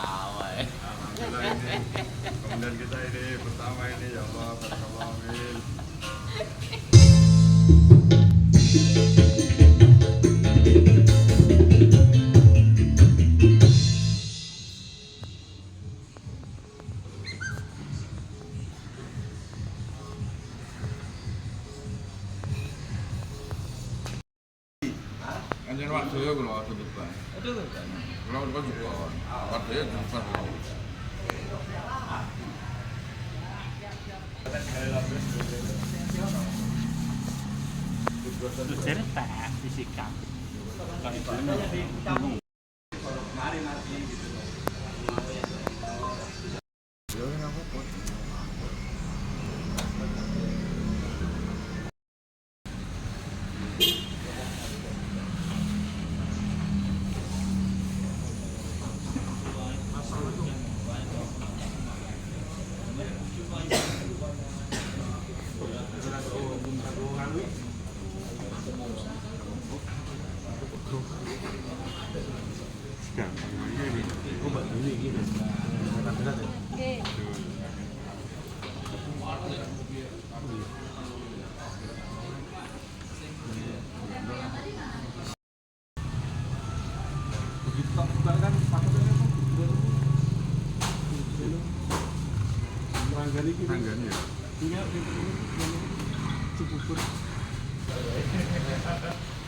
ketawa ya. Alhamdulillah ini kemudian kita ini pertama ini ya Allah, barakallahu amin. Anjir waktu ya kalau waktu depan. Aduh kan. Kalau kan juga waktu ya depan. Terus cerita disikat. Kalau itu bingung. Mari nanti gitu. Ya ini apa? Tangganya ya. Iya, cukup.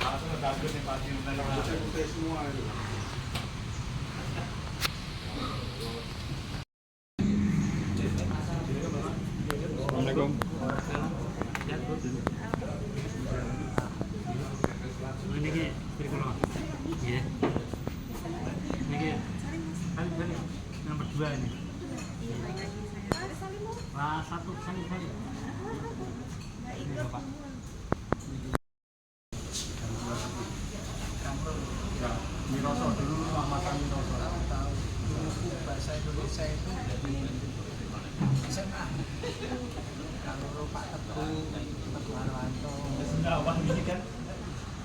Langsung ngedangdut nih pasti Putih semua itu. Assalamualaikum. Ini ki kurikulum. Iya. Ini ki kan nomor 2 ini. Satu sani. Ini Bapak. Miroso dulu makan Miroso tahu buku bahasa Indonesia itu dari SMA kalau Pak Teguh Harwanto Wah ini kan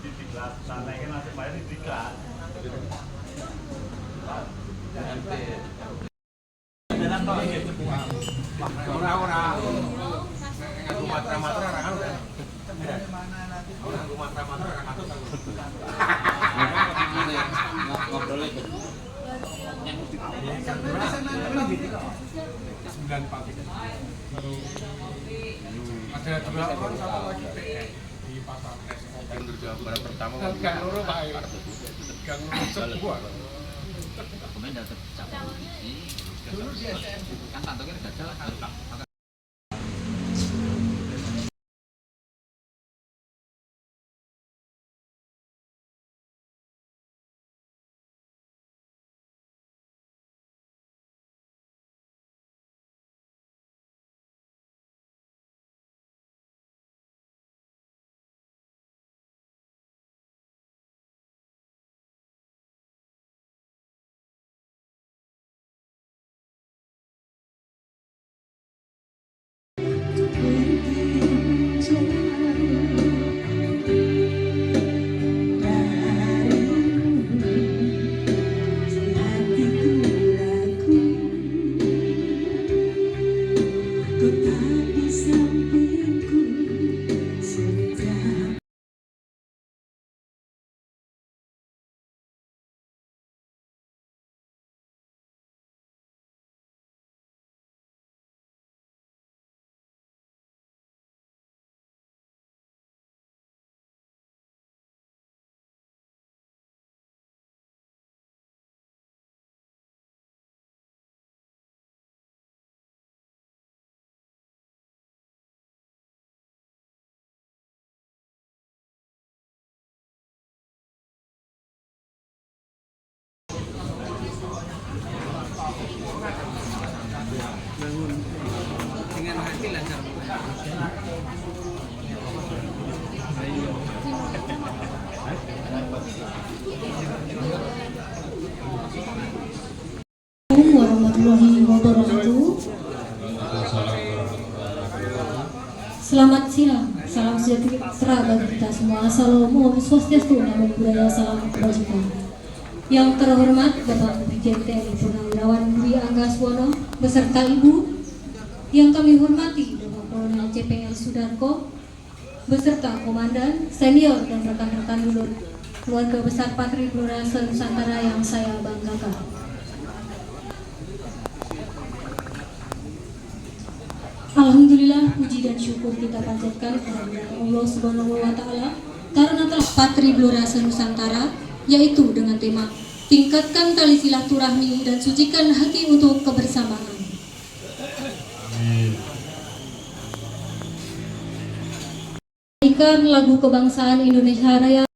di kelas santai kan masih bayar di kelas. Dalam toh gitu. Orang-orang ngadu matra-matra kan udah. mana nanti Ngadu matra-matra kan atau Ngobrol itu. sembilan pagi. Ada 2 orang sama lagi PN di pasar es. Yang kerja barang pertama. Gang loro Pak. Gang loro sebuah. Kemudian dapat cabang ini. dulu di SM Kan kantongnya udah jalan. dengan hati lancar. Assalamualaikum warahmatullahi wabarakatuh. Selamat siang, salam sejahtera bagi kita semua. Assalamualaikum Swastiastu, Namo Buddhaya, salam kebajikan. Yang terhormat Bapak Brigjen TNI Purnawirawan Dwi Anggaswono beserta Ibu, yang kami hormati Bapak Kolonel CPL Sudarko beserta Komandan, Senior dan rekan-rekan dulur keluarga besar Patri Blora Nusantara yang saya banggakan. Alhamdulillah, puji dan syukur kita panjatkan kepada Allah Subhanahu wa Ta'ala karena telah Patri Blora Nusantara, yaitu dengan tema tingkatkan tali silaturahmi dan sucikan hati untuk kebersamaan. Amin. Ikan lagu kebangsaan Indonesia Raya.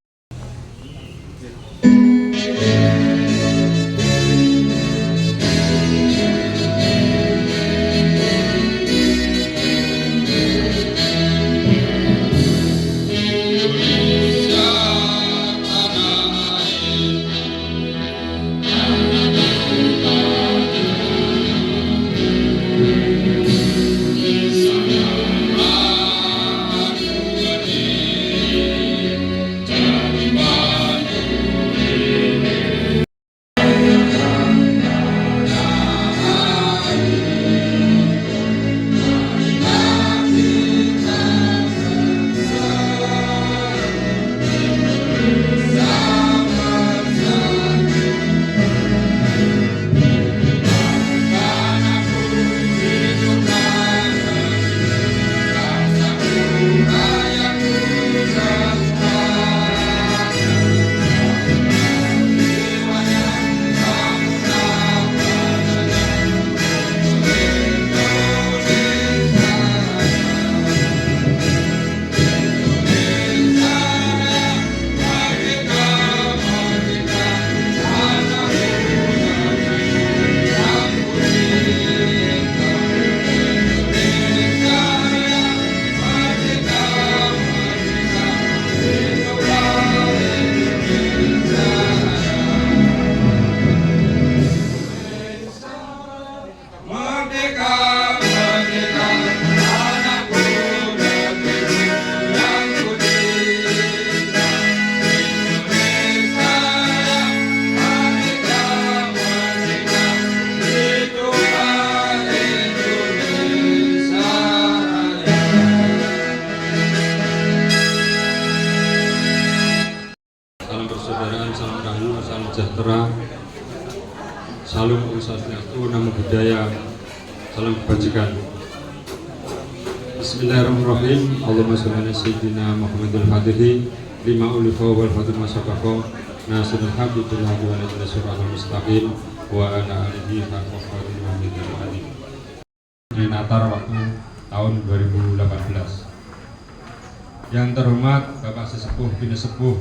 sejahtera, salam swastiastu, namo buddhaya, salam kebajikan. Bismillahirrahmanirrahim. Allahumma sholli ala sayyidina Muhammadil Fatihi lima ulifa wal fatimah sabaqo nasrul hamdulillah wa ala suratul mustaqim wa ala alihi haqqa qadrihi wa miqdarihi. Di Natal waktu tahun 2018. Yang terhormat Bapak Sesepuh Bini Sepuh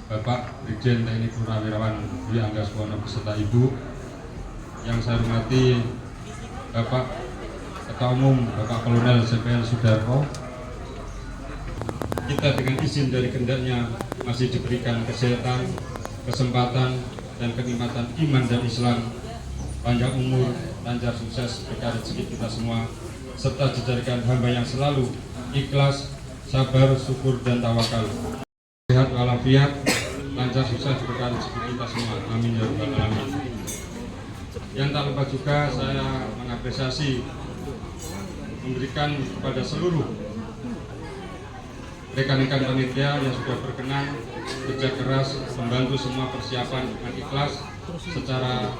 Bapak Brigjen TNI Purnawirawan Dwi Anggaswono beserta Ibu, yang saya hormati Bapak Ketua Umum Bapak Kolonel CPL Sudarko, kita dengan izin dari kehendaknya masih diberikan kesehatan, kesempatan, dan kenikmatan iman dan Islam, panjang umur, lancar sukses berkah rezeki kita semua, serta dijadikan hamba yang selalu ikhlas, sabar, syukur, dan tawakal. Sehat walafiat, lancar sukses berkah rezeki kita semua. Amin ya rabbal alamin. Yang tak lupa juga saya mengapresiasi, memberikan kepada seluruh rekan-rekan panitia yang sudah berkenan kerja keras membantu semua persiapan dengan ikhlas secara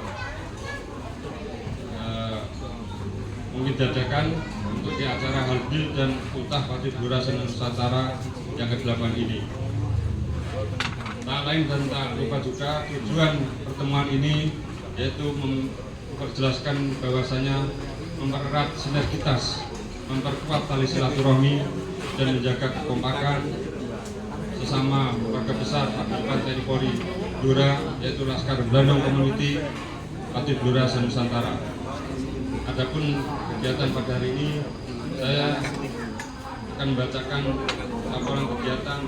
mungkin dadakan untuk di acara halbil dan ultah Patri Blora Nusantara yang ke-8 ini. Tak lain dan tak lupa juga tujuan pertemuan ini yaitu memperjelaskan bahwasanya mempererat sinergitas, memperkuat tali silaturahmi, dan menjaga kekompakan sesama warga besar Aktipan TNI Polri Blora, yaitu Laskar Blandong Community Patri Blora Nusantara. Adapun kegiatan pada hari ini, saya akan membacakan laporan kegiatan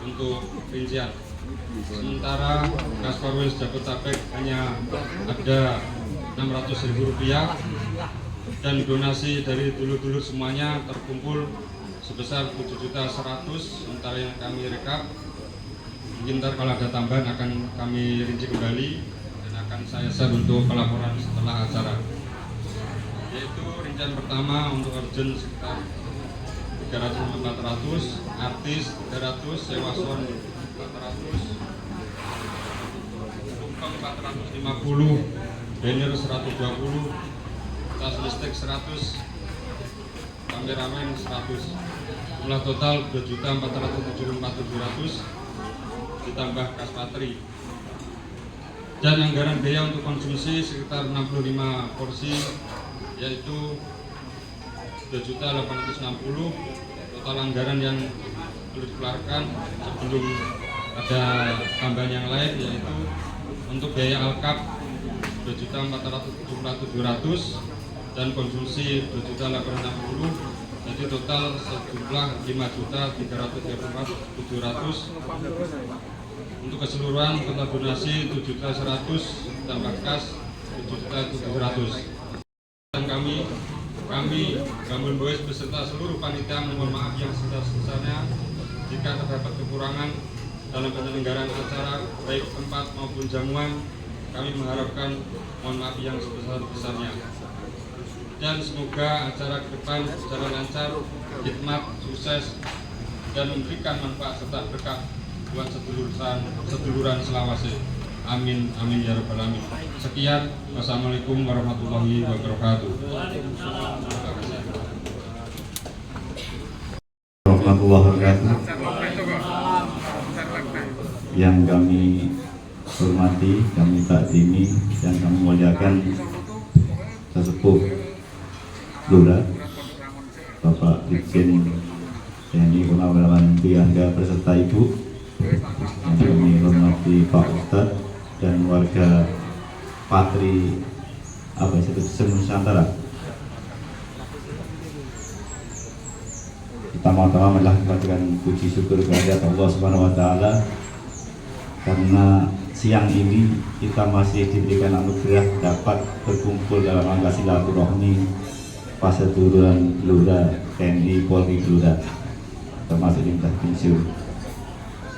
untuk rincian. Sementara Kaskorwil Jabodetabek hanya ada Rp600.000 dan donasi dari dulur-dulur semuanya terkumpul sebesar 7.100.000, sementara yang kami rekap mungkin ntar kalau ada tambahan akan kami rinci kembali dan akan saya share untuk pelaporan setelah acara. Yaitu rincian pertama untuk urgent sekitar 300-400, artis 300, sewa sound 400, tumpeng 450, banner 120, tas listrik 100, kameramen 100. Jumlah total 2.474.700 ditambah kas patri. Dan anggaran biaya untuk konsumsi sekitar 65 porsi, yaitu 2.860. Total anggaran yang perlu dikeluarkan sebelum ada tambahan yang lain, yaitu untuk biaya alkap 2.474.700 dan konsumsi 2.860, jadi total sejumlah 5.334.700. Untuk keseluruhan total donasi 7.100 tambah kas 7.700. Dan kami Gambun Boys beserta seluruh panitia mohon maaf yang sebesar-besarnya jika terdapat kekurangan dalam penyelenggaraan acara baik tempat maupun jamuan. Kami mengharapkan mohon maaf yang sebesar-besarnya. Dan semoga acara ke depan berjalan lancar, hikmat, sukses, dan memberikan manfaat serta berkah buat seduluran selawase. Amin, amin ya rabbal alamin. Sekian, wassalamualaikum warahmatullahi wabarakatuh. Warahmatullahi wabarakatuh. Yang kami hormati, kami takdimi, dan kami muliakan sesepuh Lurah, Bapak Brigjen TNI Purnawirawan Triangga beserta Ibu, yang kami hormati Pak Ustadz dan warga Patri Nusantara. Pertama-tama marilah kita puji syukur kehadirat Allah Subhanahu wa taala karena siang ini kita masih diberikan anugerah dapat berkumpul dalam rangka silaturahmi paseduluran Lurah TNI Polri Lurah termasuk Lintas Pensiun.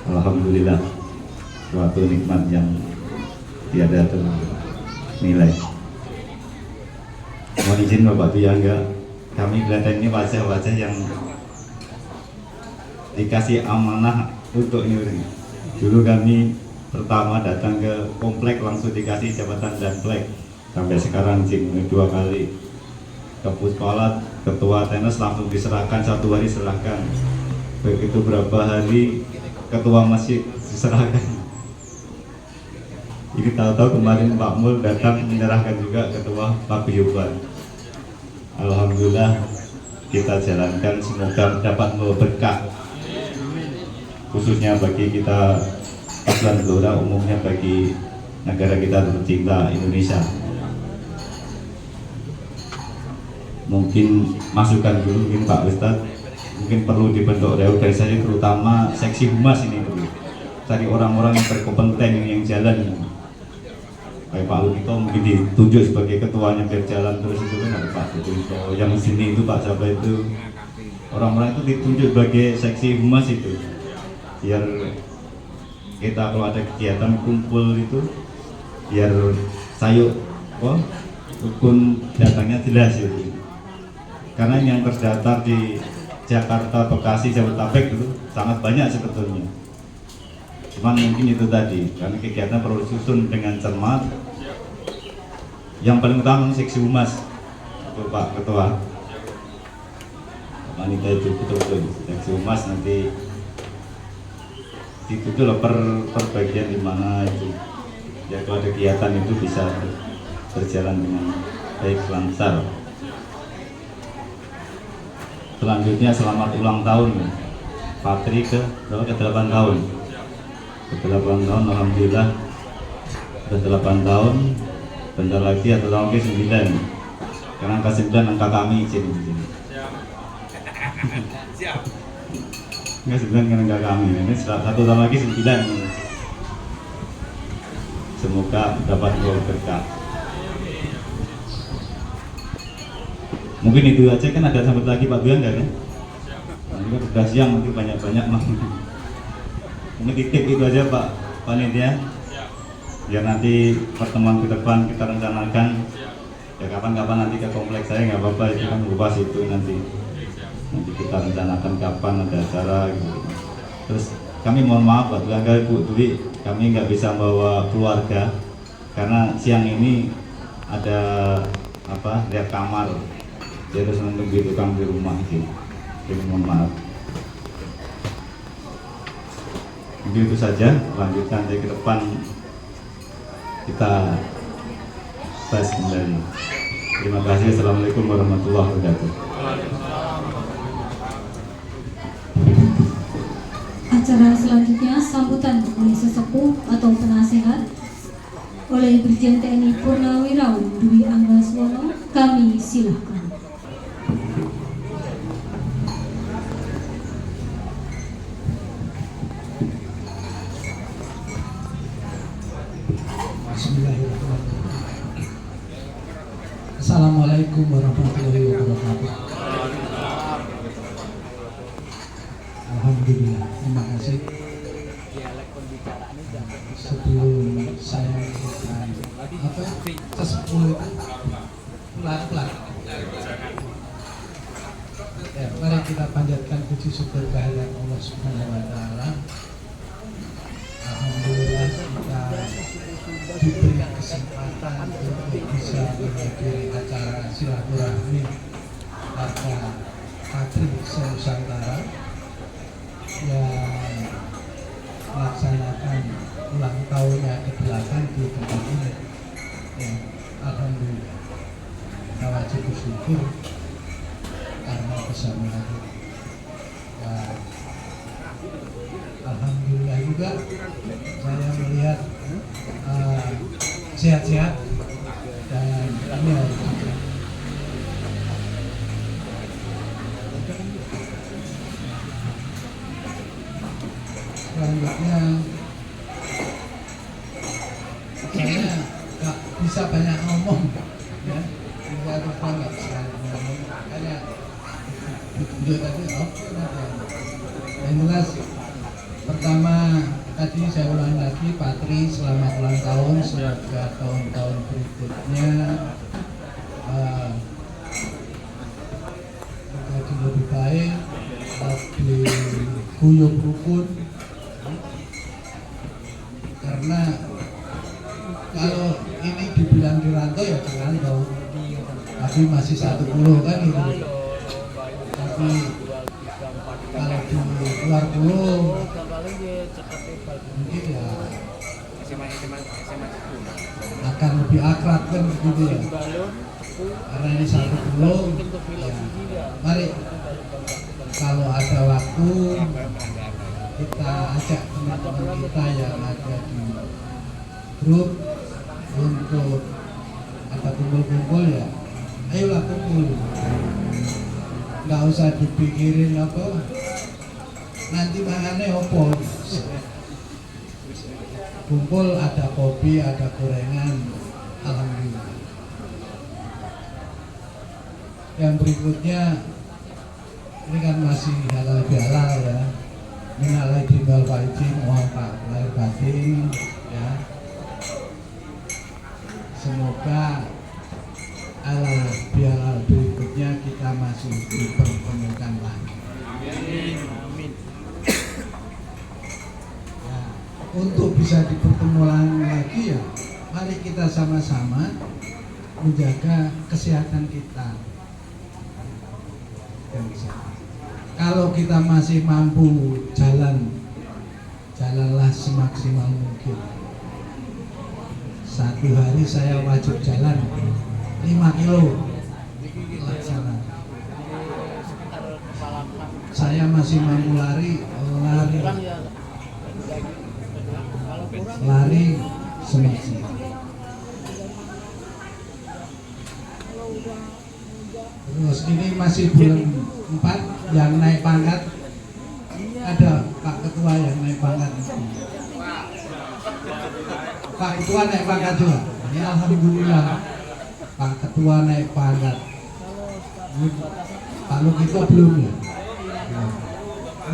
Alhamdulillah, suatu nikmat yang tiada ternilai. Mohon izin Bapak Triangga, kami kelihatan ini wajah-wajah yang dikasih amanah untuk ini. Dulu kami pertama datang ke komplek langsung dikasih jabatan dan plek. Sampai sekarang dua kali ke Puspalat, ketua tenis langsung diserahkan, 1 hari serahkan. Begitu berapa hari ketua masjid diserahkan. Ini tahu-tahu kemarin Pak Mul datang menyerahkan juga ketua paguyuban. Alhamdulillah kita jalankan, semoga dapat membawa berkah khususnya bagi kita Paslon Lurah, umumnya bagi negara kita tercinta Indonesia. Mungkin masukan dulu mungkin Pak Ustadz, mungkin perlu dibentuk reorganisasi terutama seksi humas ini dulu. Cari orang-orang yang berkompeten yang jalan. Kayak Pak Lukito mungkin ditunjuk sebagai ketuanya biar jalan terus, itu kan ada Pak Lukito. Yang sini itu Pak siapa itu, orang-orang itu ditunjuk sebagai seksi humas itu, biar kita kalau ada kegiatan kumpul itu biar sayuk rukun datangnya jelas itu. Karena yang terdaftar di Jakarta, Bekasi, Jabodetabek itu sangat banyak sebetulnya. Cuman mungkin itu tadi, karena kegiatan perlu disusun dengan cermat. Yang paling utama seksi humas, itu Pak Ketua. Wanita itu betul-betul seksi humas nanti itu loh per bagian di mana itu. Ya kalau ada kegiatan itu bisa berjalan dengan baik, lancar. Selanjutnya selamat ulang tahun Patri ke 8 tahun. Ke 8 tahun, alhamdulillah sudah 8 tahun. Bentar lagi atau tahun ke 9. Karena angka 9 angka kami izin di sini. Siap. Angka 9 kan angka kami. Ini 1 tahun lagi 9. Semoga dapat berkah. Mungkin itu aja, kan ada sampai lagi Pak Duyan kan? Nanti kan sudah siang, nanti banyak-banyak mah. Mungkin titik itu aja Pak Panitia. biar nanti pertemuan ke depan kita rencanakan ya kapan-kapan nanti ke kompleks saya nggak apa-apa, itu kan luas itu nanti kita rencanakan kapan ada acara gitu. Terus kami mohon maaf Pak Belangga, Bu Dwi, kami nggak bisa bawa keluarga karena siang ini ada lihat kamar, dia harus menunggu tukang di rumah gitu. Jadi mohon maaf. Mungkin itu saja, lanjutkan nanti ke depan kita bahas kembali. Terima kasih. Assalamualaikum warahmatullahi wabarakatuh. Acara selanjutnya sambutan oleh sesepuh atau penasehat oleh Brigjen TNI Purnawirawan Dwi Anggaswono. Kami silahkan. Bismillahirrahmanirrahim. Assalamualaikum warahmatullahi wabarakatuh. Alhamdulillah, terima kasih. Sebelum saya memberikan sesepuh itu pelan-pelan. Ya, mari kita panjatkan puji syukur kehadirat Allah Subhanahu wa taala. Alhamdulillah kita diberi kesempatan untuk bisa menghadiri acara silaturahmi pada Patri Nusantara yang melaksanakan ulang tahunnya ke-8 di tempat ini. Ya, alhamdulillah kita wajib bersyukur karena bisa menghadiri. Ya, alhamdulillah juga saya melihat sehat-sehat dan ini alhamdulillah. Selanjutnya saya nggak bisa banyak ngomong ya, saya lupa nggak bisa ngomong, makanya video tadi oke lah. Yang jelas pertama tadi saya ulang lagi, Patri selamat ulang tahun, semoga tahun-tahun berikutnya menjadi lebih baik, lebih guyup rukun. Karena kalau ini dibilang di rantau ya di rantau, tapi masih 1 pulau kan itu. Tapi kalau di luar pulau mungkin ya akan lebih akrab kan gitu ya. Karena ini 1 pulau ya, mari kalau ada waktu kita ajak teman-teman kita yang ada di grup untuk ada kumpul-kumpul ya, ayolah kumpul, nggak usah dipikirin apa nanti makannya opo. Kumpul, ada kopi, ada gorengan, alhamdulillah. Yang berikutnya ini kan masih halal bihalal ya, minal aidin wal faizin, mohon pak lahir batin ya. Semoga halal bihalal berikutnya kita masih dipertemukan lagi. Amin. Ya, untuk bisa dipertemukan lagi ya, mari kita sama-sama menjaga kesehatan kita. Kalau kita masih mampu jalan, jalanlah semaksimal mungkin. 1 hari saya wajib jalan 5 kilo laksana. Saya masih mampu lari semaksimal. Terus ini masih bulan 4 yang naik pangkat, ada Pak Ketua yang naik pangkat. Pak Ketua naik pangkat juga. Ya, alhamdulillah Pak Ketua naik pangkat. Pak Lukito belum ya.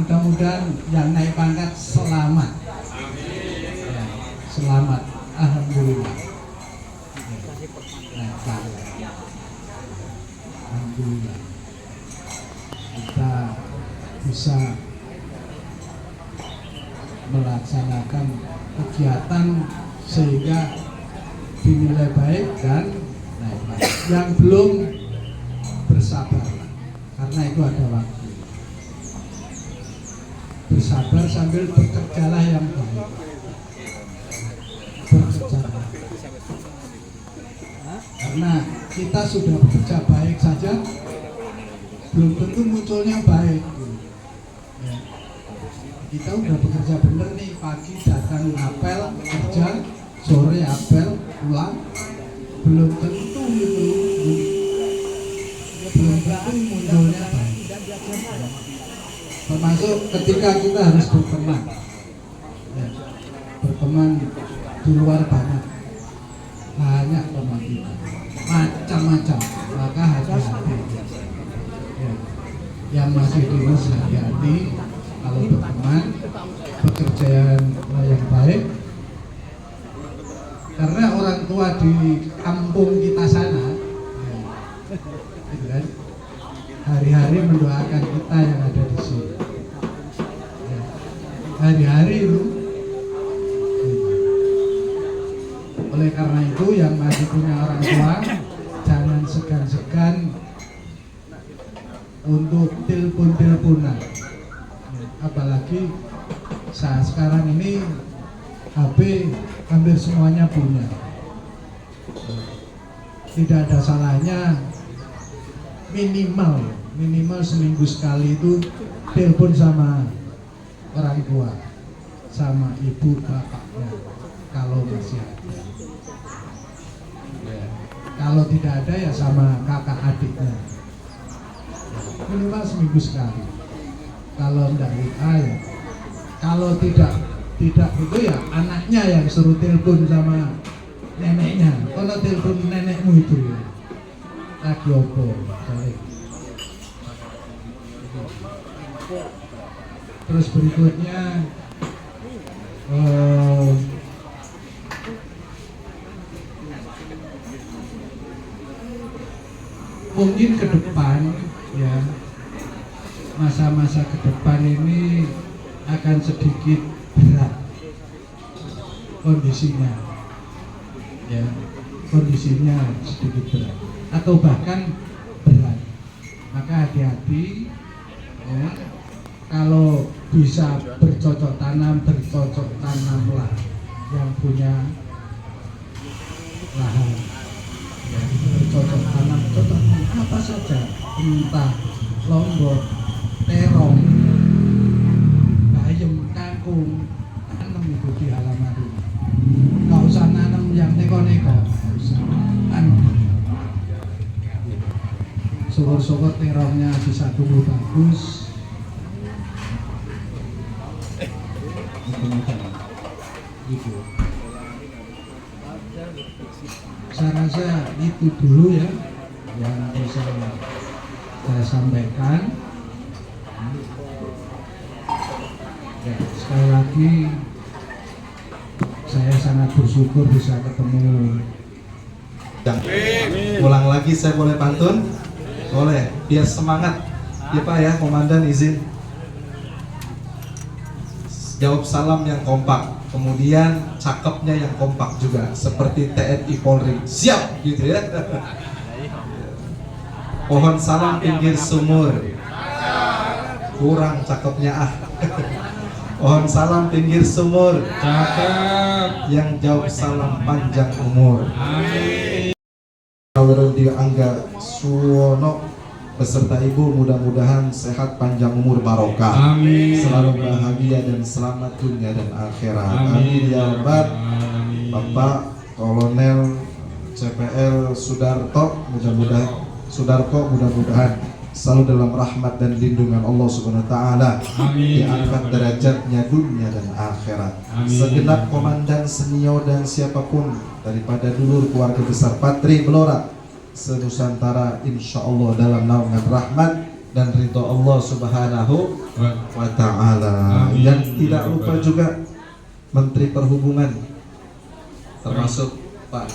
Mudah-mudahan yang naik pangkat selamat. Ya, selamat. alhamdulillah. Alhamdulillah kita bisa melaksanakan kegiatan sehingga dinilai baik dan naik. Yang belum bersabar karena itu ada waktu. Bersabar sambil bekerjalah yang baik. Bekerjalah. Karena kita sudah bekerja baik saja belum tentu munculnya baik. Ya. Kita udah bekerja bener nih, pagi datang apel kerja, sore apel pulang, belum tentu itu belum tentu munculnya baik. Termasuk ketika kita harus berteman, ya, berteman di luar banyak teman kita, macam-macam, maka hati-hati. Ya. Yang masih dinas hati-hati kalau berteman, pekerjaan yang baik. Karena orang tua di kampung kita sana, ya, gitu kan, hari-hari mendoakan kita yang ada di sini. Ya, hari-hari itu. Oleh karena itu yang masih punya orang tua jangan segan-segan untuk telepon-teleponan. Apalagi saat sekarang ini HP hampir semuanya punya. Tidak ada salahnya minimal seminggu sekali itu telepon sama orang tua, sama ibu bapaknya kalau masih ada. Ya. Kalau tidak ada ya sama kakak adiknya. Minimal seminggu sekali. Kalau tidak WA ya, kalau tidak itu ya anaknya yang suruh telepon sama neneknya. Kalau telepon nenekmu itu ya lagi opo, terus berikutnya mungkin ke depan ya, masa-masa ke depan ini akan sedikit berat kondisinya ya, kondisinya sedikit berat atau bahkan berat, maka hati-hati ya. Kalau bisa bercocok tanamlah yang punya lahan ya, bercocok tanam apa saja, entah lombok, terong, bayam, kangkung, tanam itu di halaman rumah. Nggak usah nanam yang neko-neko, nggak usah tanam. Syukur-syukur terongnya bisa tumbuh bagus. Itu. Saya rasa itu dulu ya yang bisa saya sampaikan. Ya, sekali lagi saya sangat bersyukur bisa ketemu. Ulang lagi, saya boleh pantun? Boleh, biar semangat. Ya Pak ya, Komandan izin. Jawab salam yang kompak, kemudian cakepnya yang kompak juga, seperti TNI Polri. Siap gitu ya. Pohon salam pinggir sumur. Kurang cakepnya ah. Pohon salam pinggir sumur. Cakep. Yang jawab salam panjang umur. Amin. Radio Angga Suwono beserta ibu mudah-mudahan sehat, panjang umur, barokah. Amin. Selalu bahagia dan selamat dunia dan akhirat. Amin ya Rabbal. Bapak Kolonel CPL Sudarto mudah-mudahan selalu dalam rahmat dan lindungan Allah Subhanahu wa taala. Diangkat derajatnya dunia dan akhirat. Amin. Segenap komandan senior dan siapapun daripada dulur keluarga besar Patri Blora se-Nusantara insya Allah dalam naungan rahmat dan ridho Allah Subhanahu wa taala. Dan tidak lupa juga Menteri Perhubungan termasuk Pak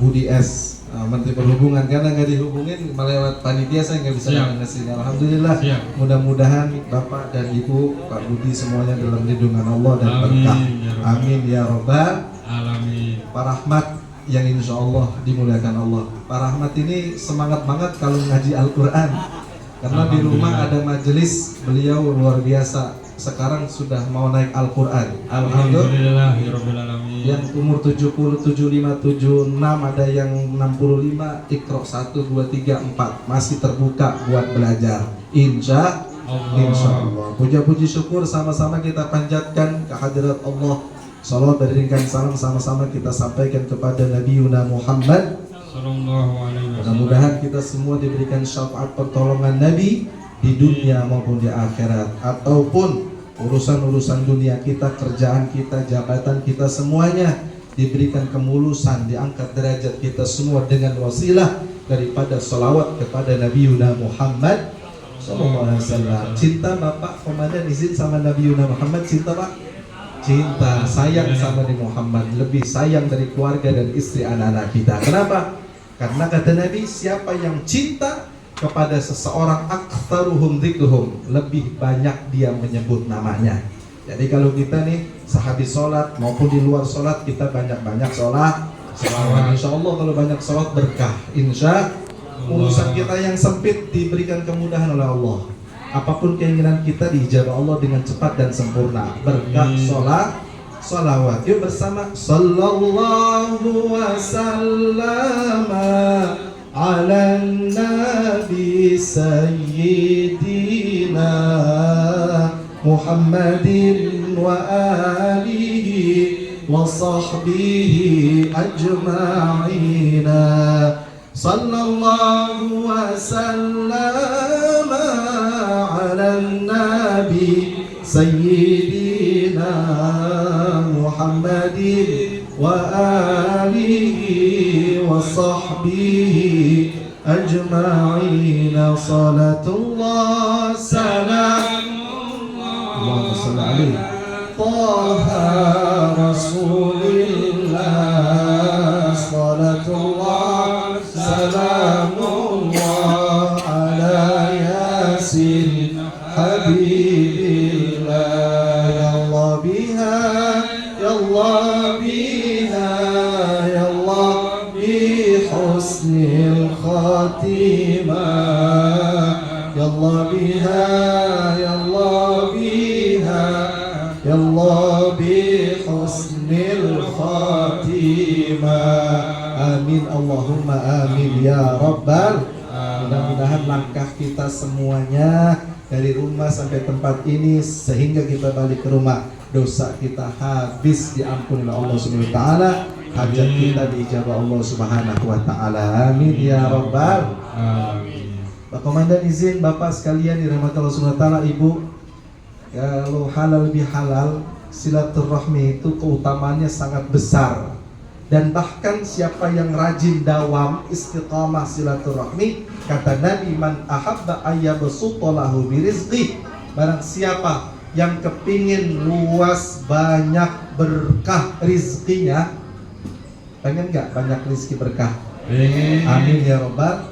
Budi S, Menteri Perhubungan, karena nggak dihubungin melewat panitia saya nggak bisa ngasih. Alhamdulillah, mudah-mudahan Bapak dan Ibu, Pak Budi semuanya dalam lindungan Allah dan berkah. Amin ya robbal alamin. Pak Rahmat yang insya Allah dimuliakan Allah. Pak Rahmat ini semangat banget kalau ngaji Al-Quran, karena di rumah ada majelis, beliau luar biasa. Sekarang sudah mau naik Al-Quran. Alhamdulillah. Yang umur 70, 75, 76, ada yang 65, Iqra 1, 2, 3, 4 masih terbuka buat belajar. Insya Allah. Puja-puji syukur sama-sama kita panjatkan ke hadirat Allah. Salawat beriringkan salam sama-sama kita sampaikan kepada Nabi Yuna Muhammad. Mudah-mudahan kita semua diberikan syafaat pertolongan Nabi di dunia maupun di akhirat, ataupun urusan-urusan dunia kita, kerjaan kita, jabatan kita, semuanya diberikan kemulusan, diangkat derajat kita semua dengan wasilah daripada salawat kepada Nabi Yuna Muhammad sallallahu alaihi wasallam. Cinta Bapak Komandan izin sama Nabi Yuna Muhammad, cinta Pak? Cinta, sayang sama Nabi Muhammad, lebih sayang dari keluarga dan istri anak-anak kita. Kenapa? Karena kata Nabi, siapa yang cinta kepada seseorang, aktsaruhum dzikruhum, lebih banyak dia menyebut namanya. Jadi kalau kita nih sehabis sholat maupun di luar sholat, kita banyak-banyak sholat. Insya Allah kalau banyak sholat berkah. Insya urusan kita yang sempit diberikan kemudahan oleh Allah. Apapun keinginan kita diijabah Allah dengan cepat dan sempurna. Berkah sholat, sholawat. Yuk bersama. Sallallahu wasallam ala nabi sayyidina Muhammadin wa alihi wa sahbihi ajma'ina. Sallallahu wa sallam ala nabi sayyidina Muhammadin wa alihi wa sahbihi ajma'ina. Salatullah salamullah Allahumma salli alaihi Taha Rasulillah. Salatullah salamullah ala Yasin Habibillah. Ya Allah biha, ya Allah biha, ya Allah bi husnil khatimah. Ya Allah biha, ya Allah biha, ya Allah bi husnil khatimah. Amin Allahumma amin ya rabbal. Mudah-mudahan langkah kita semuanya dari rumah sampai tempat ini, sehingga kita balik ke rumah, dosa kita habis diampuni oleh Allah Subhanahu wa taala, hajat kita diijabah Allah Subhanahu wa taala. Amin ya rabbal alamin. Pak Komandan izin Bapak sekalian dirahmati Allah Subhanahu wa taala, Ibu, kalau halal bihalal, silaturahmi itu keutamaannya sangat besar. Dan bahkan siapa yang rajin dawam istiqamah silaturahmi, kata Nabi, man ahabba ayyabsutallahu birizqi, barang siapa yang kepingin luas banyak berkah rizkinya, pengen gak banyak rizki berkah? Amin ya robbal.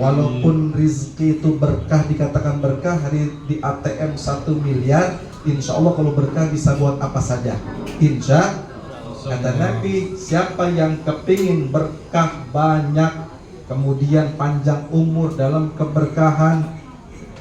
Walaupun rizki itu berkah, dikatakan berkah di ATM 1 miliar, insya Allah kalau berkah bisa buat apa saja. Insya kata Nabi, siapa yang kepingin berkah banyak, kemudian panjang umur dalam keberkahan,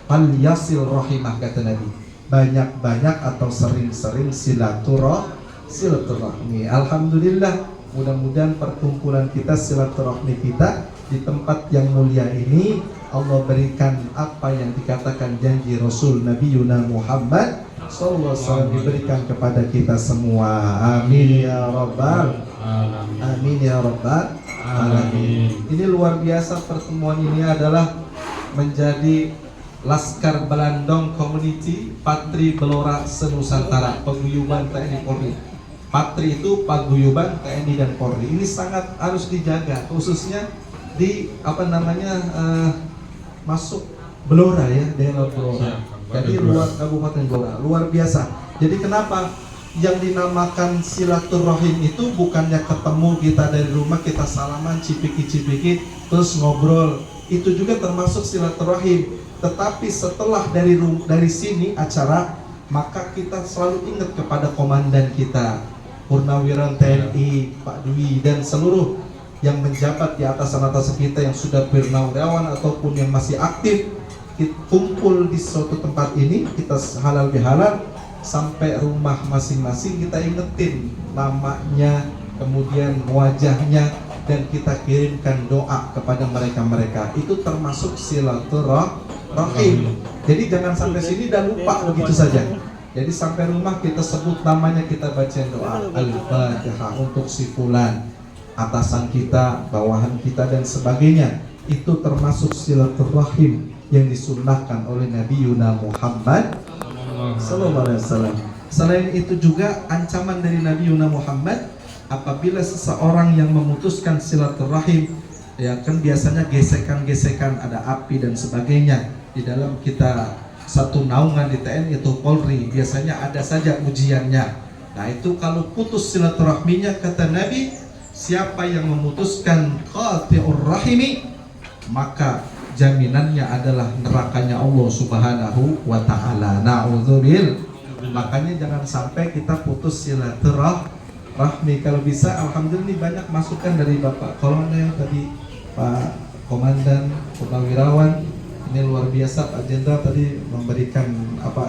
fal yasil rahimah, kata Nabi, banyak-banyak atau sering-sering silaturahmi. Alhamdulillah, mudah-mudahan perkumpulan kita, silaturahmi kita di tempat yang mulia ini, Allah berikan apa yang dikatakan janji Rasul Nabi Yuna Muhammad sallallahu alaihi wasallam diberikan kepada kita semua. Amin ya rabbal alamin. Amin ya rabbal alamin. Ini luar biasa, pertemuan ini adalah menjadi Laskar Belandong Community Patri Belora Senusantara, paguyuban TNI Polri. Patri itu paguyuban TNI dan Polri. Ini sangat harus dijaga, khususnya di masuk Belora ya, daerah Belora. Jadi luar Kabupaten Belora, luar biasa. Jadi kenapa yang dinamakan silaturahim itu bukannya ketemu kita dari rumah, kita salaman, cipiki-cipiki, terus ngobrol. Itu juga termasuk silaturahim. Tetapi setelah dari sini acara, maka kita selalu ingat kepada komandan kita, Purnawiran TNI, Pak Dwi, dan seluruh yang menjabat di atasan-atasan kita yang sudah purnawirawan ataupun yang masih aktif. Kita kumpul di suatu tempat ini, kita halal bihalal, sampai rumah masing-masing kita ingetin namanya, kemudian wajahnya, dan kita kirimkan doa kepada mereka-mereka. Itu termasuk silaturahim. Jadi jangan sampai sini dan lupa begitu saja. Jadi sampai rumah kita sebut namanya, kita bacain doa Al-Fatihah untuk si fulan, atasan kita, bawahan kita, dan sebagainya. Itu termasuk silaturahim yang disunnahkan oleh Nabi Yuna Muhammad sallallahu alaihi wasallam. Selain itu juga ancaman dari Nabi Yuna Muhammad, apabila seseorang yang memutuskan silaturahim, ya kan biasanya gesekan-gesekan, ada api dan sebagainya. Di dalam kita satu naungan di TNI atau Polri biasanya ada saja ujiannya. Nah itu kalau putus silaturahminya, kata Nabi, siapa yang memutuskan qati'ur rahimi, maka jaminannya adalah nerakanya Allah Subhanahu wa ta'ala. Na'udzubil. Makanya jangan sampai kita putus silaturahmi. Kalau bisa, alhamdulillah ini banyak masukan dari Bapak Kolonel tadi, Pak Komandan, Purnawirawan. Ini luar biasa, Pak Jenderal tadi memberikan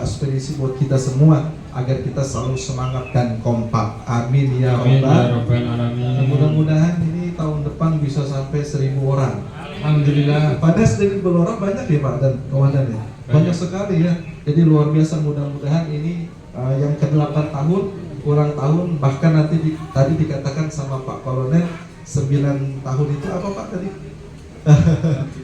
aspirasi buat kita semua agar kita selalu semangat dan kompak. Amin ya rabbal alamin. Mudah-mudahan ini tahun depan bisa sampai 1000 orang. Alhamdulillah. Padahal dari Belora banyak ya Pak dan Komandan ya. Banyak sekali ya. Jadi luar biasa, mudah-mudahan ini yang ke-8 tahun, ulang tahun, bahkan nanti tadi dikatakan sama Pak Kolonel 9 tahun itu apa Pak tadi?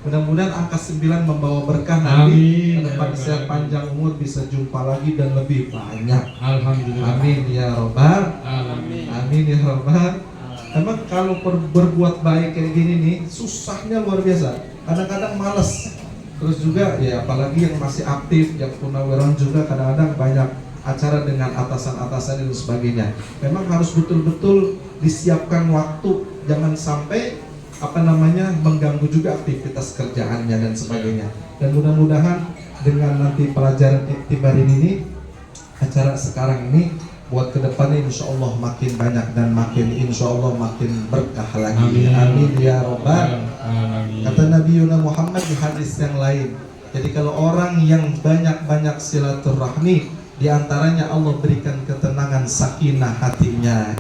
Mudah-mudahan angka 9 membawa berkah nanti. Depan sehat panjang umur, bisa jumpa lagi dan lebih banyak. Alhamdulillah. Amin ya robbal. Amin ya robbal. Emang kalau berbuat baik kayak gini nih, susahnya luar biasa. Kadang-kadang males. Terus juga ya apalagi yang masih aktif, yang purnawirawan juga kadang-kadang banyak acara dengan atasan-atasan dan sebagainya. Memang harus betul-betul disiapkan waktu, jangan sampai mengganggu juga aktivitas kerjaannya dan sebagainya. Dan mudah-mudahan dengan nanti pelajaran iktibar ini, acara sekarang ini, buat kedepannya insya Allah makin banyak dan makin insya Allah makin berkah lagi. Amin ya robbal. Kata Nabi Yuna Muhammad di hadis yang lain, jadi kalau orang yang banyak-banyak silaturahmi, diantaranya Allah berikan ketenangan sakinah hatinya.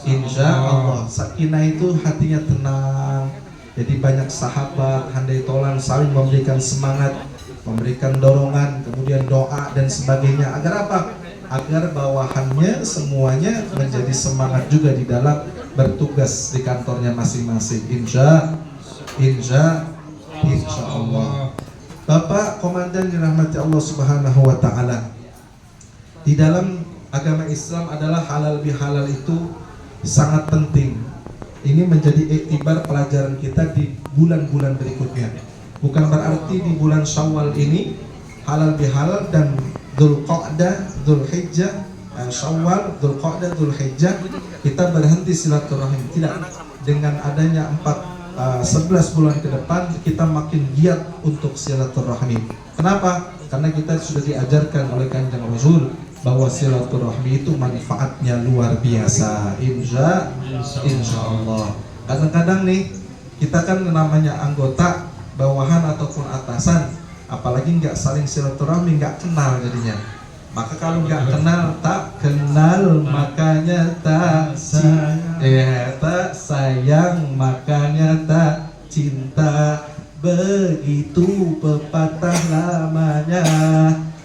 Insya Allah. Sakinah itu hatinya tenang. Jadi banyak sahabat handai tolan saling memberikan semangat, memberikan dorongan, kemudian doa dan sebagainya. Agar apa? Agar bawahannya semuanya menjadi semangat juga di dalam bertugas di kantornya masing-masing. Insya Allah. Bapak Komandan dirahmati Allah Subhanahu wa ta'ala, di dalam agama Islam adalah halal bihalal itu sangat penting. Ini menjadi iktibar pelajaran kita di bulan-bulan berikutnya. Bukan berarti di bulan Syawal ini halal bihalal dan Dzulqa'dah, Dzulhijjah, Syawal, Dzulqa'dah, Dzulhijjah kita berhenti silaturahim. Tidak. Dengan adanya 11 bulan ke depan kita makin giat untuk silaturahmi. Kenapa? Karena kita sudah diajarkan oleh Kanjeng Rasul bahwa silaturahmi itu manfaatnya luar biasa. Insya Allah. Kadang-kadang nih kita kan namanya anggota bawahan ataupun atasan, apalagi nggak saling silaturahmi, nggak kenal jadinya. Maka kalau nggak kenal, tak kenal makanya tak sayang makanya tak cinta, begitu pepatah lamanya.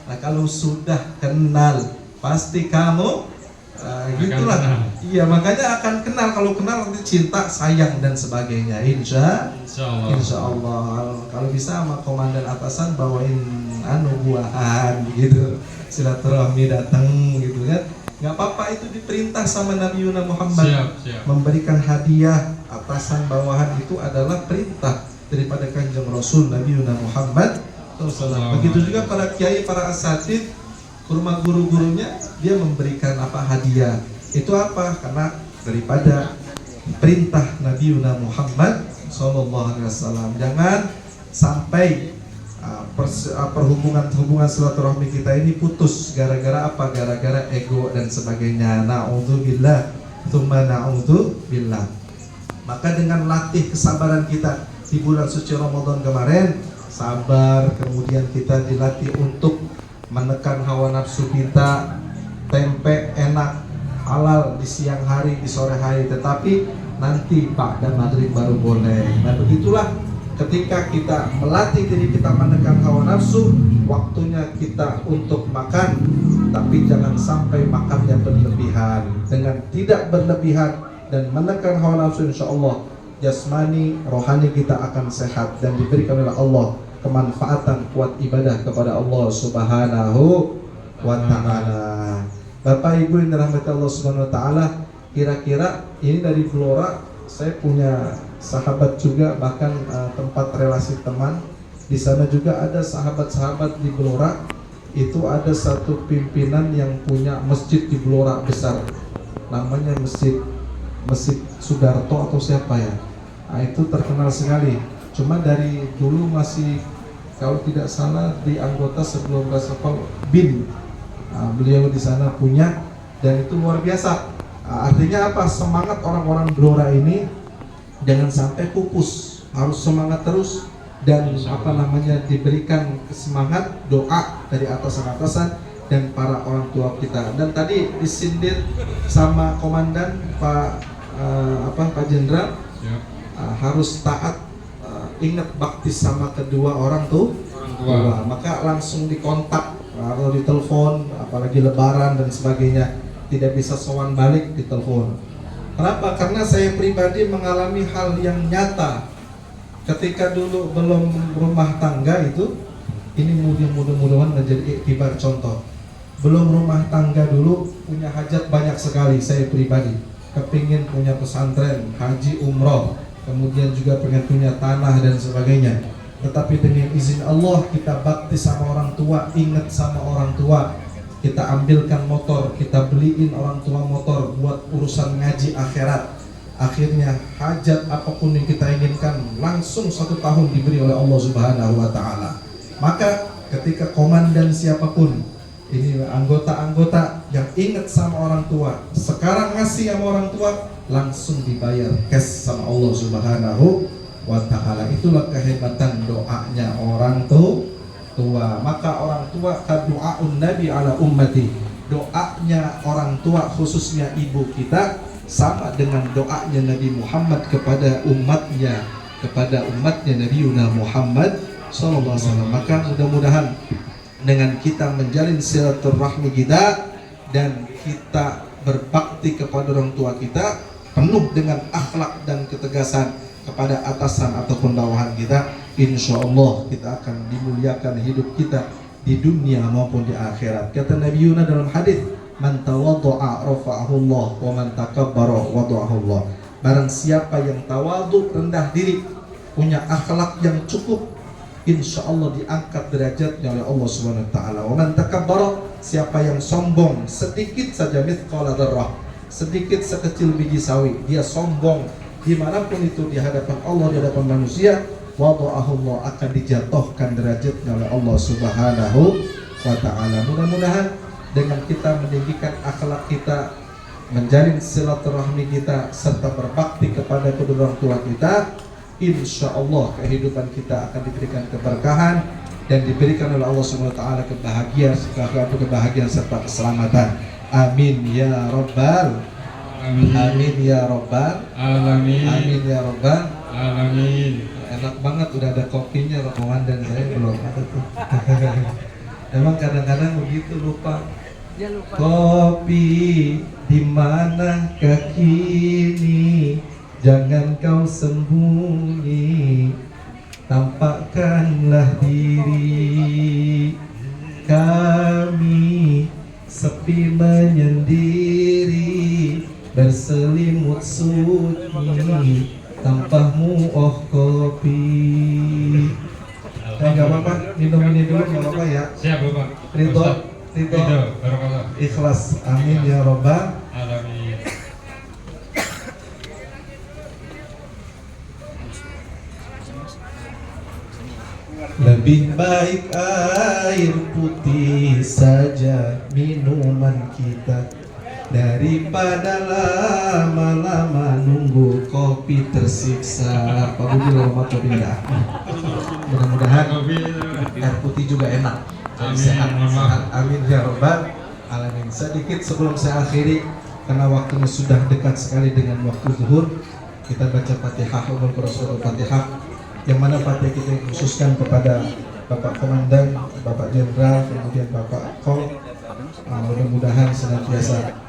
Nah kalau sudah kenal pasti kamu gitulah. Iya, makanya akan kenal. Kalau kenal nanti cinta, sayang dan sebagainya. Insya Allah. Kalau bisa sama komandan atasan bawain buahan gitu, silaturahmi datang gitu kan. Nggak apa-apa, itu diperintah sama Nabi Yuna Muhammad. Siap. Memberikan hadiah atasan bawahan itu adalah perintah daripada Kanjeng Rasul Nabi Yuna Muhammad. Begitu juga para kiai, para asatid, ke rumah guru-gurunya, dia memberikan hadiah. Itu apa? Karena daripada perintah Nabi Muhammad SAW. Jangan sampai hubungan silaturahmi kita ini putus gara-gara apa? Gara-gara ego dan sebagainya. Na'udzubillah, tsumma na'udzubillah. Maka dengan latih kesabaran kita di bulan suci Ramadan kemarin, sabar, kemudian kita dilatih untuk menekan hawa nafsu kita. Tempe enak, halal di siang hari, di sore hari, tetapi nanti ba'da maghrib baru boleh. Nah begitulah ketika kita melatih diri kita menekan hawa nafsu, waktunya kita untuk makan, tapi jangan sampai makannya berlebihan. Dengan tidak berlebihan dan menekan hawa nafsu, insya Allah jasmani, rohani kita akan sehat dan diberikan oleh Allah kemanfaatan kuat ibadah kepada Allah Subhanahu wa ta'ala. Bapak Ibu yang dirahmati Allah Subhanahu wa ta'ala, kira-kira ini dari Blora, saya punya sahabat juga, bahkan tempat relasi teman. Di sana juga ada sahabat-sahabat di Blora. Itu ada satu pimpinan yang punya masjid di Blora besar. Namanya Masjid Sudarto atau siapa ya? Nah, itu terkenal sekali. Cuma dari dulu masih, kalau tidak salah di anggota sebelum Kasafal BIN. Beliau di sana punya, dan itu luar biasa. Artinya apa? Semangat orang-orang Blora ini jangan sampai pupus, harus semangat terus, dan diberikan semangat doa dari atasan-atasan dan para orang tua kita. Dan tadi disindir sama komandan Pak Jenderal, harus taat, ingat bakti sama kedua orang tua. Maka langsung dikontak atau ditelepon, apalagi lebaran dan sebagainya, tidak bisa sowan balik ditelepon. Kenapa? Karena saya pribadi mengalami hal yang nyata ketika dulu belum rumah tangga itu. Ini mudah-mudahan menjadi iktibar contoh. Belum rumah tangga dulu, punya hajat banyak sekali. Saya pribadi kepingin punya pesantren, haji, umroh, kemudian juga pengen punya tanah dan sebagainya. Tetapi dengan izin Allah kita bakti sama orang tua, ingat sama orang tua, kita ambilkan motor, kita beliin orang tua motor buat urusan ngaji akhirat. Akhirnya hajat apapun yang kita inginkan langsung 1 tahun diberi oleh Allah Subhanahu wa ta'ala. Maka ketika komandan siapapun, ini anggota-anggota yang ingat sama orang tua, sekarang ngasih sama orang tua, langsung dibayar cash sama Allah Subhanahu wa ta'ala. Itulah kehebatan doanya orang tua. Maka orang tua kadu'aun nabi ala ummati, doanya orang tua khususnya ibu kita sama dengan doanya Nabi Muhammad kepada umatnya Nabi Muhammad SAW. Maka mudah-mudahan dengan kita menjalin silaturahmi kita dan kita berbakti kepada orang tua kita penuh dengan akhlak dan ketegasan kepada atasan ataupun bawahan kita, insya Allah kita akan dimuliakan hidup kita di dunia maupun di akhirat. Kata Nabi Yuna dalam hadis, man tawaddu'a rafa'ahullah wa man takabbara wada'ahullah. Barang siapa yang tawadhu, rendah diri, punya akhlak yang cukup, insya Allah diangkat derajatnya oleh Allah Subhanahu wa ta'ala. Wa man takabbara, siapa yang sombong sedikit saja, mithqala dzarrah, sedikit sekecil biji sawi, dia sombong dimanapun itu di hadapan Allah, di hadapan manusia, wada'ahullah, akan dijatuhkan derajatnya oleh Allah Subhanahu wa ta'ala. Mudah-mudahan dengan kita meninggikan akhlak kita, menjalin silaturahmi kita, serta berbakti kepada kedua orang tua kita, insya Allah kehidupan kita akan diberikan keberkahan dan diberikan oleh Allah Subhanahu wa ta'ala kebahagiaan serta keselamatan. Amin ya rabbal amin ya rabbal alamin. Amin ya rabbal alamin. Enak banget, udah ada kopinya komandan, saya belum ada tuh. Emang kadang-kadang begitu lupa. Kopi di manakah kini, jangan kau sembunyi, tampakkanlah diri. Kami sepi menyendiri, berselimut sunyi, tampakmu oh kopi. Enggak apa-apa, minum ini dulu, enggak apa-apa ya. Siap Bapak. Ridho, ridho, ikhlas. Amin ya robbal alamin. Lebih baik air putih saja minuman kita daripada lama-lama nunggu kopi tersiksa. Pak Budi lama kopi enggak? Mudah-mudahan air putih juga enak. Sehat. Amin ya robbal alamin. Sedikit sebelum saya akhiri, karena waktunya sudah dekat sekali dengan waktu zuhur, kita baca Fatihah, umul Rasul Fatihah, yang mana Fatihah kita khususkan kepada Bapak Komandan, Bapak Jenderal, kemudian Bapak Kol. Mudah-mudahan senantiasa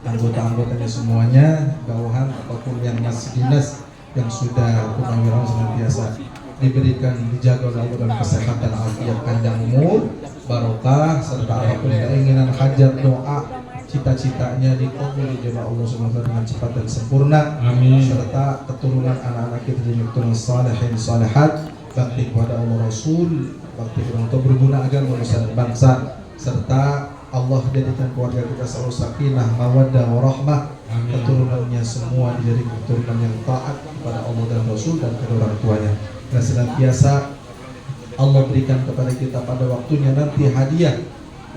anggota-anggotanya semuanya, bawahan apapun yang masih dinas, yang sudah purnawirawan senantiasa diberikan, dijaga oleh Allah dalam kesehatan, afiat, panjang umur, barokah, serta apapun keinginan, hajat, doa, cita-citanya dikabul oleh Allah SWT dengan cepat dan sempurna. Amin. Serta keturunan anak-anak kita jadi keturunan salihin salihat, bakti kepada Allah Rasul, bakti untuk berguna agama manusia dan bangsa, serta Allah jadikan keluarga kita selalu sakinah, mawaddah, warahmah. Keturunannya semua dijadikan keturunan yang taat kepada Allah dan Rasul dan kedua orang tuanya. Dan senantiasa Allah berikan kepada kita pada waktunya nanti hadiah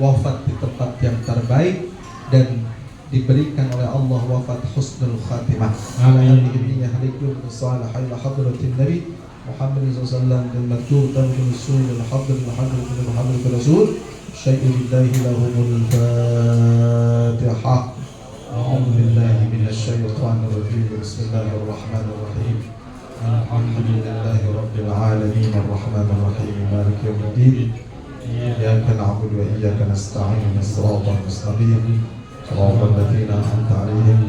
wafat di tempat yang terbaik, dan diberikan oleh Allah wafat husnul khatimah. Amin. Ini yahlikum bisalahi la hadratin nabi Muhammad sallallahu alaihi wasallam matur tamkul usul al hadr Muhammad rasul syai'u billahi lahumul fatihah. A'udzu billahi minasy syaithanir rajim. Bismillahirrahmanirrahim. Alhamdulillahi rabbil alamin arrahmanir rahim maliki yaumiddin. Iyyaka na'budu wa iyyaka nasta'in siratal mustaqim صراط الذين أنعمت عليهم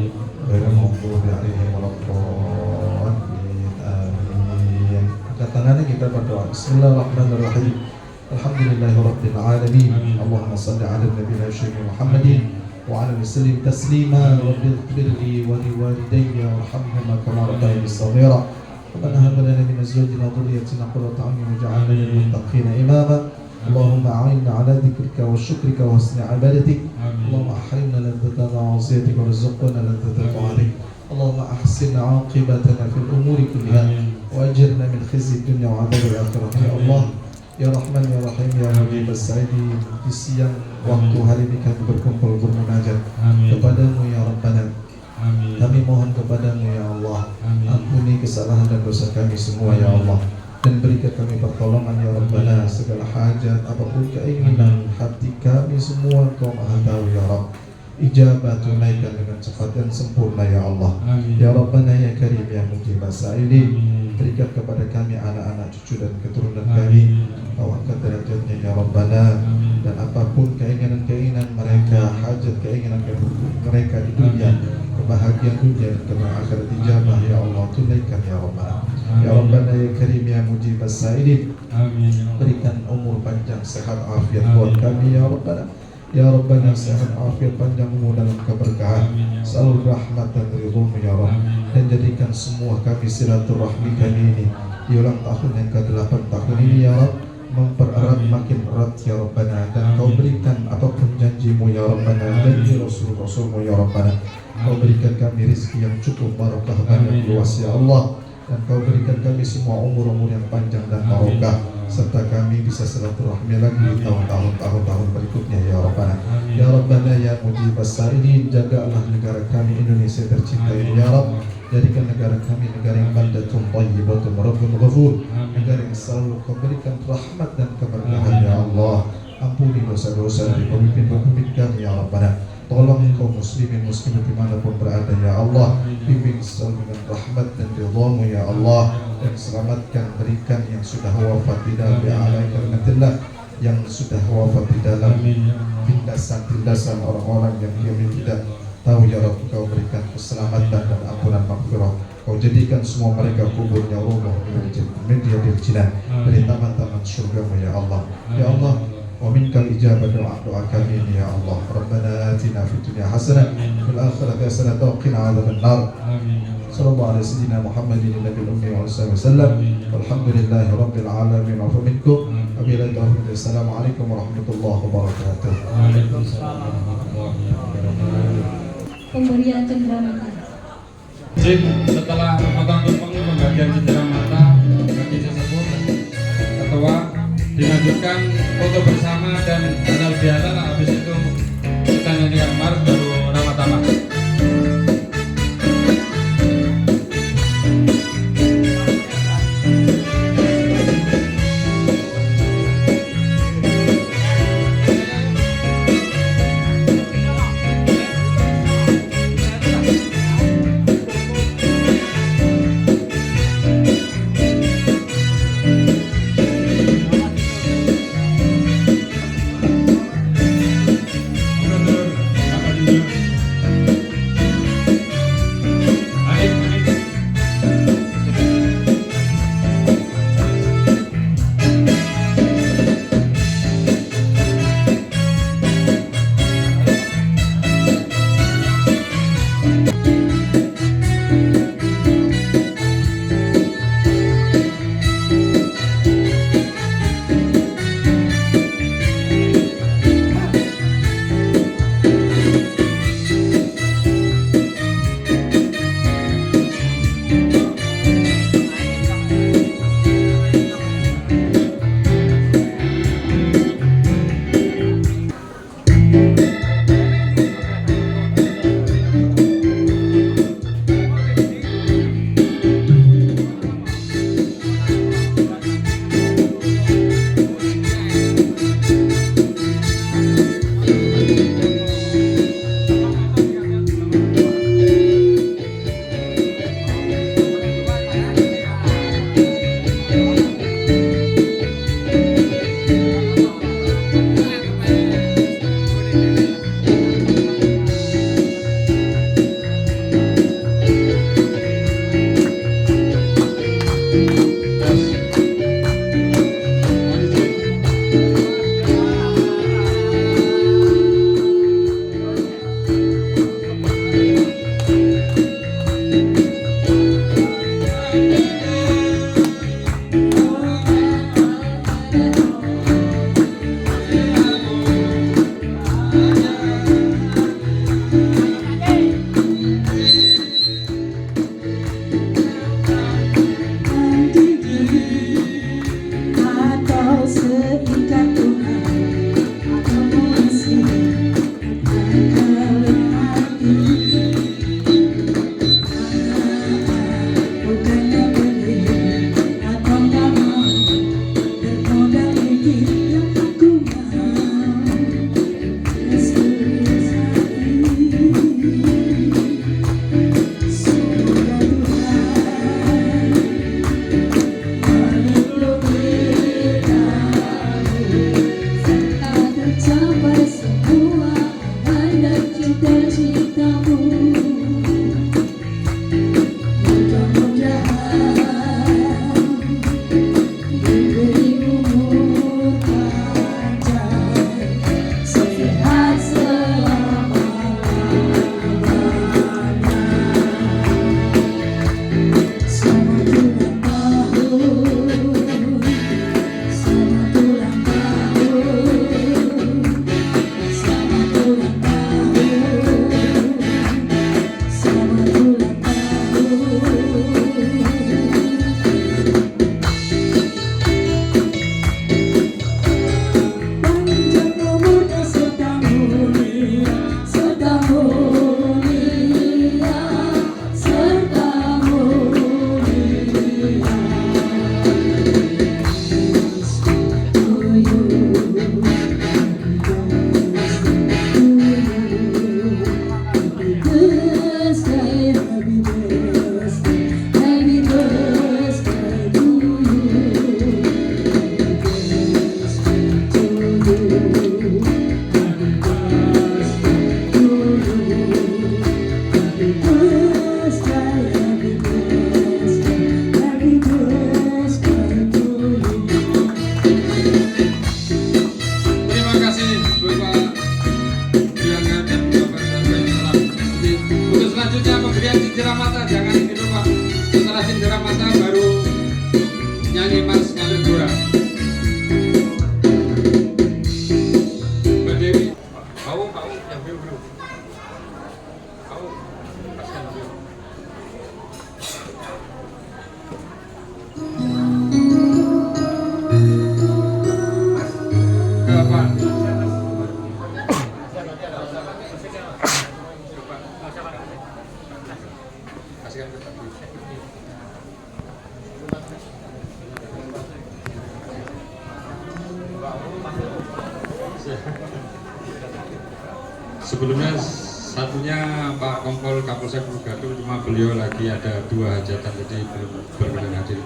غير المغضوب عليهم ولا الضالين آمين. Angkat tangannya kita berdoa. Bismillahirrahmanirrahim. Alhamdulillahirabbil alamin. Allahumma shalli ala nabiyina Muhammadin wa ala alihi taslima. Rabbil ighfirli wa liwalidayya warhamhuma kama rabbayani shaghira. Rabbana hab lana min azwajina wa dhurriyyatina qurrata a'yun waj'alna lil muttaqina imama. اللهم أعنا على ذكرك وشكرك وحسن عبادتك. اللهم أحرمنا لذة معصيتك وارزقنا لذة طاعتك. اللهم أحسن عاقبتنا في الأمور كلها وأجرنا من خزي الدنيا وعذاب الآخرة. يا الله, ya Rahman, ya Rahim, ya Mujib as-Sa'idin. Di siang waktu hari ini kami berkumpul bermunajat kepadamu ya Rabbana. Kami mohon kepadamu ya Allah, ampuni kesalahan dan dosa kami semua ya Allah, dan berikan kami pertolongan ya Rabbana. Segala hajat apapun keinginan hati kami semua Kau Maha tahu ya Rabb. Ijabah tunaikan dengan cepat dan sempurna ya Allah. Ya Rabbana ya Karim ya Mujib as-Sa'ilin. Berikan kepada kami anak-anak, cucu dan keturunan kami, bawahkan derajatnya ya Rabbana. Dan apapun keinginan-keinginan mereka, hajat keinginan mereka di dunia, kebahagiaan dunia dan kebahagiaan akhirat, ijabah ya Allah, tunaikan ya Rabbana. Ya Rabbana ya Karim ya Mujib as-Sa'ilin. Berikan umur panjang, sehat, afiat buat kami ya Rabbana. Ya Rabbana, sehat, afiat, panjang umur dalam keberkahan, selalu rahmat dan ridho-Mu ya Rabb. Dan jadikan semua kami silaturahmi kami ini di ulang tahun yang ke-8 tahun ini ya Rabb, mempererat makin erat ya Rabbana. Dan Kau berikan apapun janji-Mu ya Rabbana, janji Rasul-Rasul-Mu ya Rabbana. Kau berikan kami rezeki yang cukup, barakah banyak, luas ya Allah. Dan Kau berikan kami semua umur-umur yang panjang dan barokah, serta kami bisa silaturahmi lagi di tahun-tahun berikutnya ya Rabbana. Ya Rabbana ya Mujib as-Sa'ilin, jagalah negara kami Indonesia tercinta ini ya Rabb. Jadikan negara kami negara yang baldatun thayyibatun rabbun ghafur, negara yang selalu Kau berikan rahmat dan keberkahan ya Allah. Ampuni dosa-dosa dari pemimpin-pemimpin kami ya Rabbana. Tolong kaum muslimin muslimat dimanapun berada ya Allah. Bimbing selalu dengan rahmat dan ridha-Mu ya Allah. Dan selamatkan, berikan yang sudah wafat di dalam bi'alaihi, yang sudah wafat di dalam tindasan orang-orang yang kami tidak tahu ya Rabb. Kau berikan keselamatan dan ampunan maghfirah. Kau jadikan semua mereka kuburnya rumah media dirjinan dari taman-taman surga-Mu ya Allah. Ya Allah, wa minkal ijabah doa kami ini ya Allah. Rabbana atina fid dunya hasanah fil akhirati hasanah wa qina adzaban nar. sallallahu alaihi sayyidina Muhammadin nabiyil ummi wa sallam. Walhamdulillahi rabbil alamin wa minkum. Wabillahi taufiq. Assalamualaikum warahmatullahi wabarakatuh. Waalaikumsalam warahmatullahi wabarakatuh. Pemberian cendera mata. Izin setelah potong tumpeng pembagian cendera mata bagi sesepuh ketua dilanjutkan foto bersama dan halal bihalal, habis itu kita nyanyikan mars baru ramah tamah. ada pemberian cindera mata, jangan itu Pak. Setelah cindera mata baru nyanyi Mas Ngalir Gora. Mbak Dewi, kau yang biru. Kau paskan biru. Kapan? Kasihkan ke Pak. Sebelumnya satunya Pak Kompol Kapolsek Purwokerto, cuma beliau lagi ada 2 hajatan jadi belum berkenan hadir.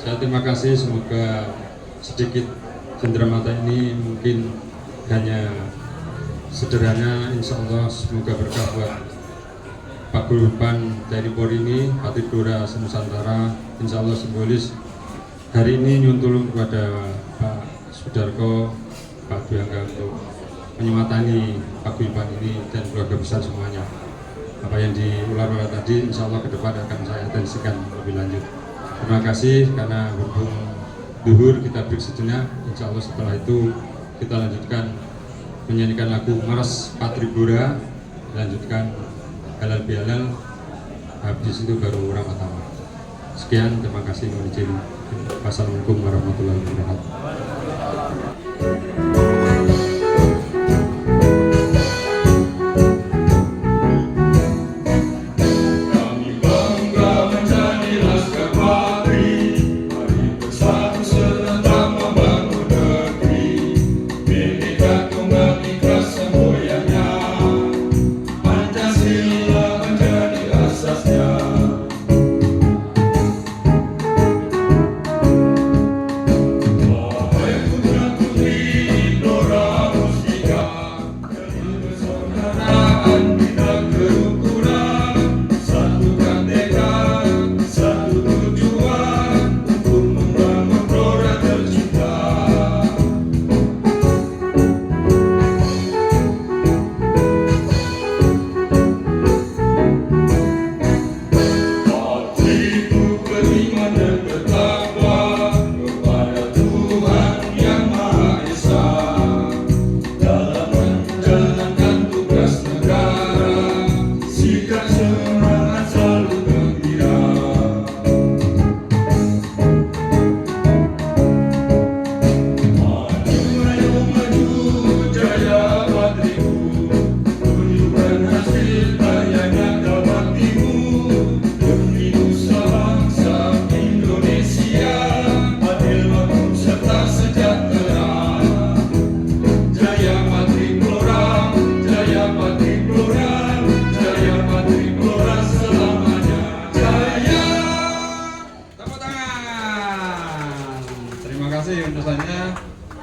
Saya terima kasih, semoga sedikit cindera mata ini mungkin hanya sederhana, insya Allah semoga berkah buat Pak Gulban dari Polri ini, Patri Gora Nusantara, insya Allah simbolis hari ini nyuntulung kepada Pak Sudarko, Pak Duyangga untuk menyematani Pak Gulban ini dan keluarga besar semuanya. Apa yang diular-ular tadi insya Allah ke depan akan saya atensikan lebih lanjut. Terima kasih karena berhubung duhur kita break sejenak, insya Allah setelah itu kita lanjutkan menyanyikan lagu Mars Patri Gora, lanjutkan halal bihalal, habis itu baru Ramadhan. Sekian, terima kasih, mohon izin. Wassalamualaikum warahmatullahi wabarakatuh.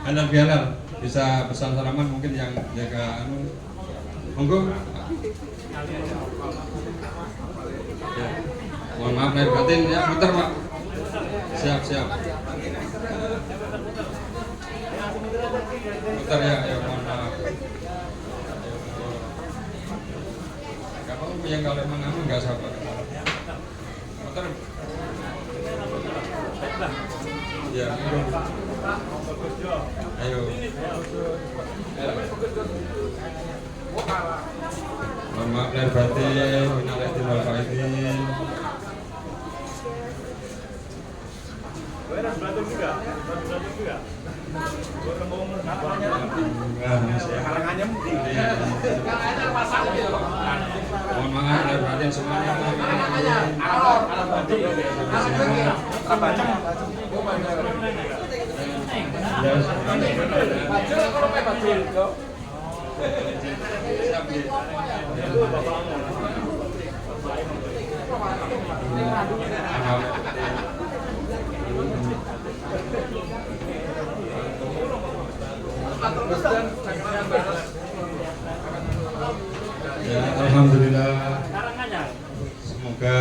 Halal bihalal bisa bersalaman mungkin yang jaga monggo. Ya. Mohon maaf lahir batin ya, muter Pak. Siap. Muter ya, mohon maaf. Gak apa-apa yang kalau emang kamu nggak sabar. Muter. Ya. Ayo. Mohon maaf lahir batin, minal aidin wal faizin. Berantem juga. Halangannya mungkin. Mohon maaf lahir batin semuanya. Ya, alhamdulillah. Semoga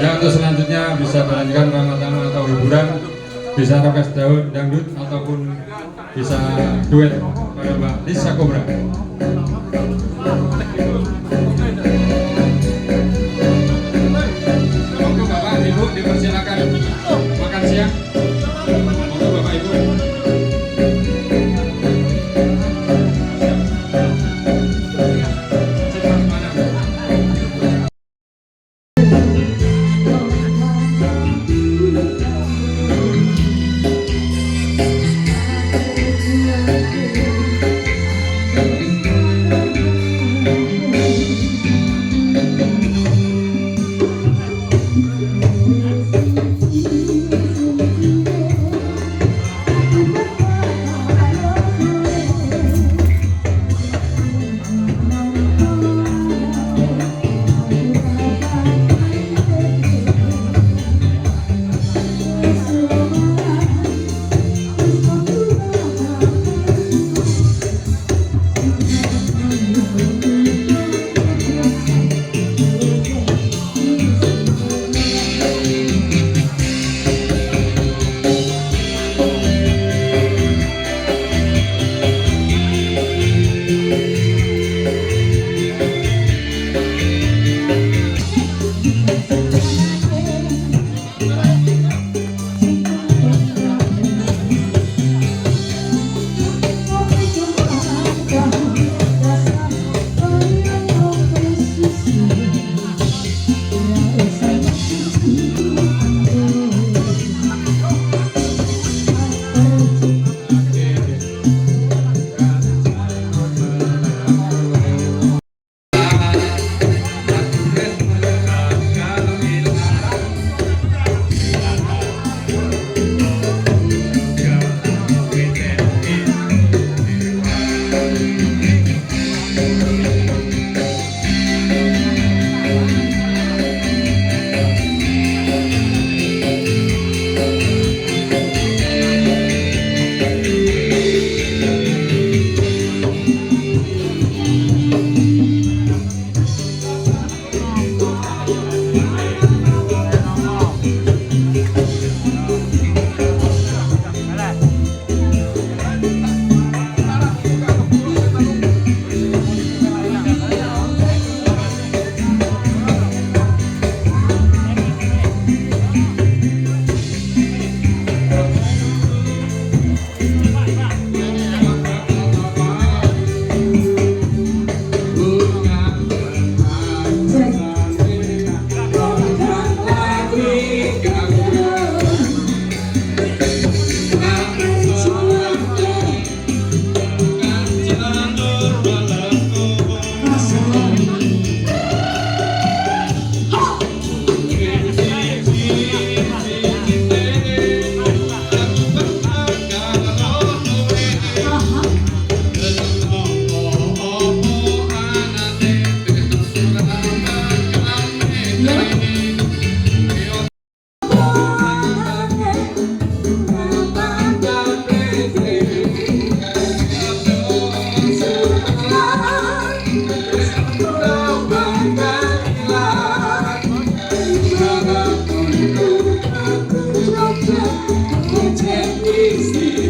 Ya, untuk selanjutnya bisa dilanjutkan tamu atau hiburan, bisa request daun dangdut ataupun bisa duet pada Mbak Lisa Kobra. Monggo Bapak Ibu dipersilakan makan siang. Monggo Bapak Ibu. Easy.